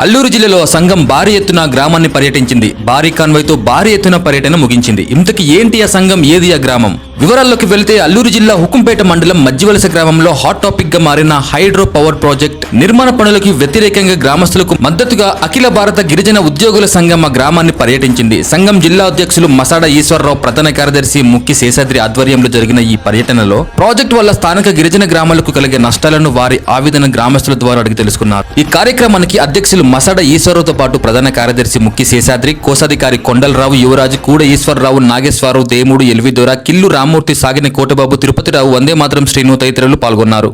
అల్లూరు జిల్లాలో సంఘం భారీ ఎత్తున గ్రామాన్ని పర్యటించింది. భారీ కాన్వాయ్తో భారీ ఎత్తున పర్యటన ముగించింది. ఇంతకీ ఏంటి ఆ సంఘం, ఏది ఆ గ్రామం? వివరాల్లోకి వెళ్తే అల్లూరు జిల్లా హుకుంపేట మండలం మధ్యవలస గ్రామంలో హాట్ టాపిక్ గా మారిన హైడ్రో పవర్ ప్రాజెక్ట్ నిర్మాణ పనులకు వ్యతిరేకంగా గ్రామస్తులకు మద్దతుగా అఖిల భారత గిరిజన ఉద్యోగుల సంఘం ఆ గ్రామాన్ని పర్యటించింది. సంఘం జిల్లా అధ్యక్షులు మసాడ ఈశ్వరరావు, ప్రధాన కార్యదర్శి ముక్కి శేషాద్రి ఆధ్వర్యంలో జరిగిన ఈ పర్యటనలో ప్రాజెక్టు వల్ల స్థానిక గిరిజన గ్రామాలకు కలిగే నష్టాలను వారి ఆవేదన గ్రామస్తుల ద్వారా అడిగి తెలుసుకున్నారు. ఈ కార్యక్రమానికి అధ్యక్షులు మసాడ ఈశ్వరరావుతో పాటు ప్రధాన కార్యదర్శి ముక్కి శేషాద్రి, కోశాధికారి కొండలరావు, యువరాజు, కూడ ఈశ్వరరావు, నాగేశ్వరరావు, దేముడు, ఎల్విదోర, కిల్లు రామ్మూర్తి, సాగిన కోటబాబు, తిరుపతిరావు, వందే మాతరం శ్రీను తదితరులు పాల్గొన్నారు.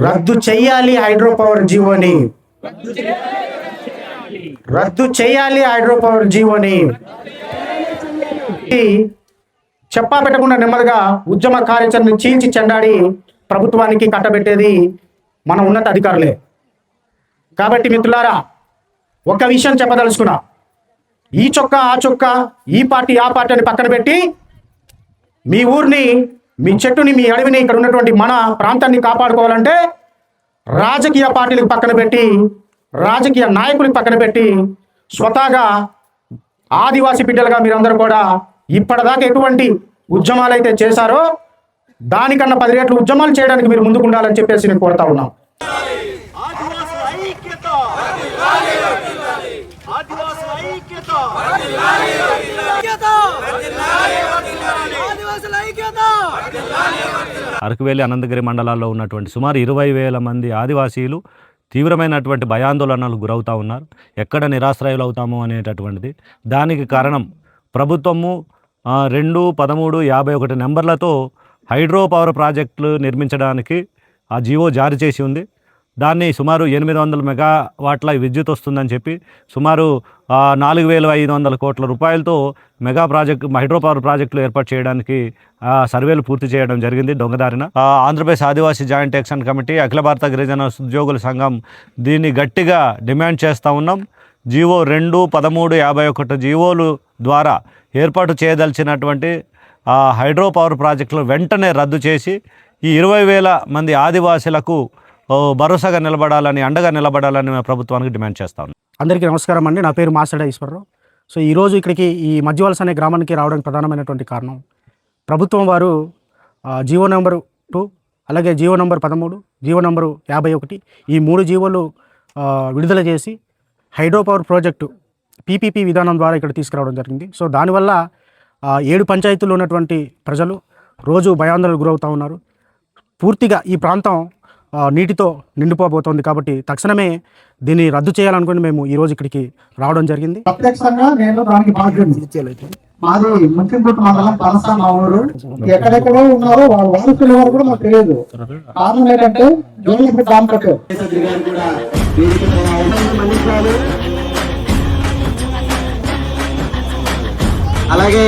రద్దు చేయాలి హైడ్రో పవర్ జీవోని, రద్దు చేయాలి హైడ్రో పవర్ జీవోని. చెప్పా పెట్టకుండా నెమ్మదిగా ఉద్యమ కార్యాచరణ చీల్చి చెండాడి ప్రభుత్వానికి కట్టబెట్టేది మన ఉన్నత అధికారులే. కాబట్టి మిత్రులారా, ఒక విషయం చెప్పదలుచుకున్నా. ఈ చొక్కా ఆ చొక్కా, ఈ పార్టీ ఆ పార్టీ అని పక్కన పెట్టి మీ ఊరిని, మీ చెట్టుని, మీ అడవిని, ఇక్కడ ఉన్నటువంటి మన ప్రాంతాన్ని కాపాడుకోవాలంటే రాజకీయ పార్టీలకు పక్కన పెట్టి, రాజకీయ నాయకులకు పక్కన పెట్టి స్వతహాగా ఆదివాసీ బిడ్డలుగా మీరందరూ కూడా ఇప్పటిదాకా ఎటువంటి ఉద్యమాలు అయితే చేశారో దానికన్నా 10 రెట్లు ఉద్యమాలు చేయడానికి మీరు ముందుకు ఉండాలని చెప్పేసి నేను కోరుతా ఉన్నాం. అరకువేలి, అనంతగిరి మండలాల్లో ఉన్నటువంటి సుమారు 20,000 మంది ఆదివాసీలు తీవ్రమైనటువంటి భయాందోళనలకు గురవుతూ ఉన్నారు. ఎక్కడ నిరాశ్రయులు అవుతాము అనేటటువంటిది. దానికి కారణం ప్రభుత్వము 2-13-51 నెంబర్లతో హైడ్రో పవర్ ప్రాజెక్టులు నిర్మించడానికి ఆ జీవో జారీ చేసి ఉంది. దాన్ని సుమారు 800 మెగావాట్ల విద్యుత్ వస్తుందని చెప్పి సుమారు 4,500 కోట్ల రూపాయలతో హైడ్రో పవర్ ప్రాజెక్టులు ఏర్పాటు చేయడానికి సర్వేలు పూర్తి చేయడం జరిగింది దొంగదారిన. ఆంధ్రప్రదేశ్ ఆదివాసీ జాయింట్ యాక్షన్ కమిటీ, అఖిల భారత గిరిజన ఉద్యోగుల సంఘం దీన్ని గట్టిగా డిమాండ్ చేస్తూ ఉన్నాం. జీవో 2-13-51 జీవోలు ద్వారా ఏర్పాటు చేయదలిచినటువంటి హైడ్రో పవర్ ప్రాజెక్టులు వెంటనే రద్దు చేసి ఈ 20,000 మంది ఆదివాసీలకు భరోసాగా నిలబడాలని, అండగా నిలబడాలని ప్రభుత్వానికి డిమాండ్ చేస్తా ఉన్నాం. అందరికీ నమస్కారం అండి. నా పేరు మాసడ ఈశ్వరరావు. సో ఈరోజు ఇక్కడికి ఈ మధ్యవలస అనే గ్రామానికి రావడానికి ప్రధానమైనటువంటి కారణం, ప్రభుత్వం వారు జీవో నెంబరు 2, అలాగే జీవో నెంబర్ 13, జీవో నెంబరు 51 ఈ 3 జీవోలు విడుదల చేసి హైడ్రో పవర్ ప్రాజెక్టు PPP విధానం ద్వారా ఇక్కడ తీసుకురావడం జరిగింది. సో దానివల్ల 7 పంచాయతీల్లో ఉన్నటువంటి ప్రజలు రోజు భయాందోళనకు గురవుతూ ఉన్నారు. పూర్తిగా ఈ ప్రాంతం నీటితో నిండిపోబోతోంది. కాబట్టి తక్షణమే దీన్ని రద్దు చేయాలనుకుని మేము ఈరోజు ఇక్కడికి రావడం జరిగింది. ప్రత్యక్షంగా నేను దానికి బాధ్యత. మాది ముఖ్యంపుట్టు మండలం పనస మా ఊరు. ఎక్కడెక్కడో ఉన్నారో వాళ్ళ వారసులు ఎవరు కూడా మాకు తెలియదు. కారణం ఏంటంటే దాంపట్టు అలాగే